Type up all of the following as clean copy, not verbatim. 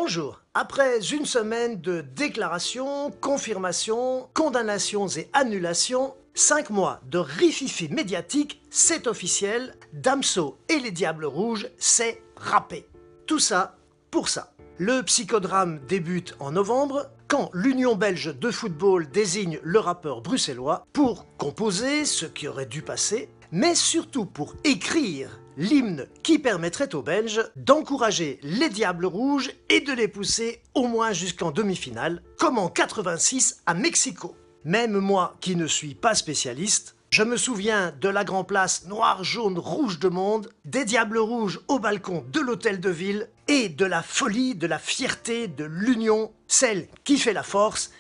Bonjour. Après une semaine de déclarations, confirmations, condamnations et annulations, 5 mois de rififi médiatique, c'est officiel, Damso et les Diables Rouges, c'est râpé. Tout ça pour ça. Le psychodrame débute en novembre, quand l'Union belge de football désigne le rappeur bruxellois pour composer ce qui aurait dû passer, mais surtout pour écrire l'hymne qui permettrait aux Belges d'encourager les Diables Rouges et de les pousser au moins jusqu'en demi-finale, comme en 86 à Mexico. Même moi qui ne suis pas spécialiste, je me souviens de la Grand Place noir, jaune, rouge de monde, des Diables Rouges au balcon de l'hôtel de ville et de la folie, de la fierté, de l'union, celle qui fait la force.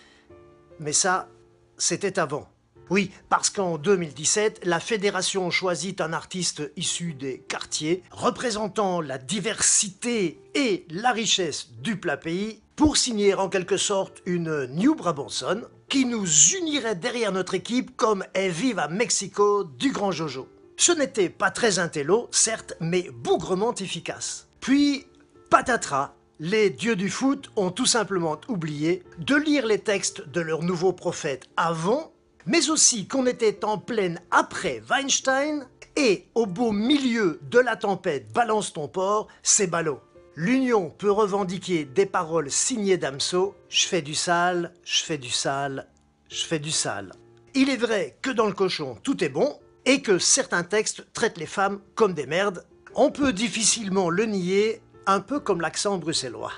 Mais ça, c'était avant. Oui, parce qu'en 2017, la fédération choisit un artiste issu des quartiers, représentant la diversité et la richesse du plat pays, pour signer en quelque sorte une New Brabançonne, qui nous unirait derrière notre équipe comme est vive à Mexico du grand Jojo. Ce n'était pas très intello, certes, mais bougrement efficace. Puis, patatras, les dieux du foot ont tout simplement oublié de lire les textes de leur nouveau prophète avant, mais aussi qu'on était en pleine après Weinstein, et au beau milieu de la tempête balance ton port, c'est ballot. L'Union peut revendiquer des paroles signées Damso, je fais du sale, je fais du sale, je fais du sale. Il est vrai que dans le cochon tout est bon, et que certains textes traitent les femmes comme des merdes. On peut difficilement le nier, un peu comme l'accent bruxellois.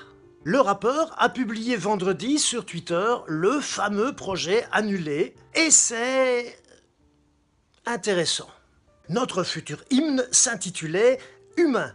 Le rappeur a publié vendredi sur Twitter le fameux projet annulé, et c'est intéressant. Notre futur hymne s'intitulait « Humain »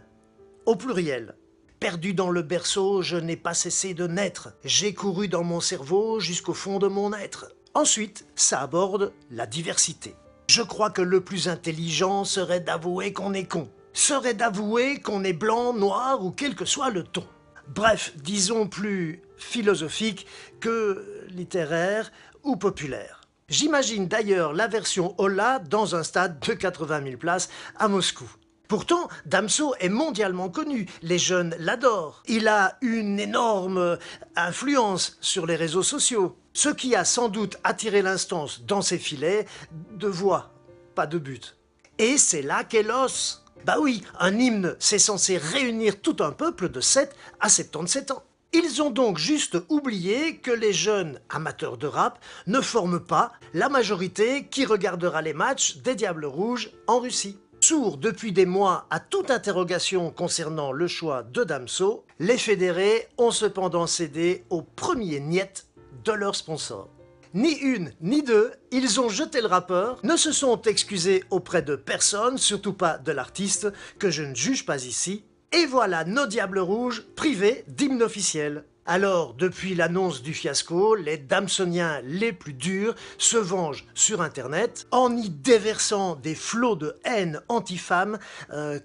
au pluriel. Perdu dans le berceau, je n'ai pas cessé de naître. J'ai couru dans mon cerveau jusqu'au fond de mon être. Ensuite, ça aborde la diversité. Je crois que le plus intelligent serait d'avouer qu'on est con. Serait d'avouer qu'on est blanc, noir ou quel que soit le ton. Bref, disons plus philosophique que littéraire ou populaire. J'imagine d'ailleurs la version Holla dans un stade de 80 000 places à Moscou. Pourtant, Damso est mondialement connu, les jeunes l'adorent. Il a une énorme influence sur les réseaux sociaux, ce qui a sans doute attiré l'instance dans ses filets de voix, pas de but. Et c'est là qu'est l'os. Bah oui, un hymne, c'est censé réunir tout un peuple de 7 à 77 ans. Ils ont donc juste oublié que les jeunes amateurs de rap ne forment pas la majorité qui regardera les matchs des Diables Rouges en Russie. Sourds depuis des mois à toute interrogation concernant le choix de Damso, les fédérés ont cependant cédé au premier niet de leur sponsor. Ni une, ni deux, ils ont jeté le rappeur, ne se sont excusés auprès de personne, surtout pas de l'artiste, que je ne juge pas ici, et voilà nos Diables Rouges privés d'hymne officiel. Alors, depuis l'annonce du fiasco, les damsoniens les plus durs se vengent sur Internet en y déversant des flots de haine anti-femmes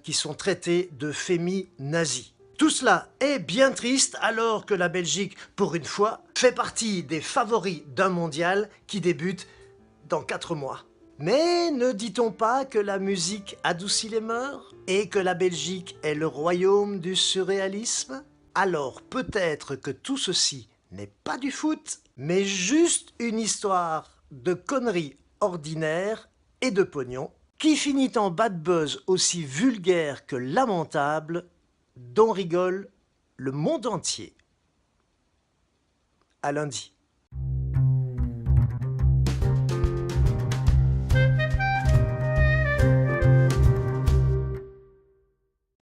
qui sont traités de féminazis. Tout cela est bien triste alors que la Belgique, pour une fois, fait partie des favoris d'un mondial qui débute dans 4 mois. Mais ne dit-on pas que la musique adoucit les mœurs et que la Belgique est le royaume du surréalisme? Alors peut-être que tout ceci n'est pas du foot, mais juste une histoire de conneries ordinaires et de pognon qui finit en bad buzz aussi vulgaire que lamentable, dont rigole le monde entier. À lundi.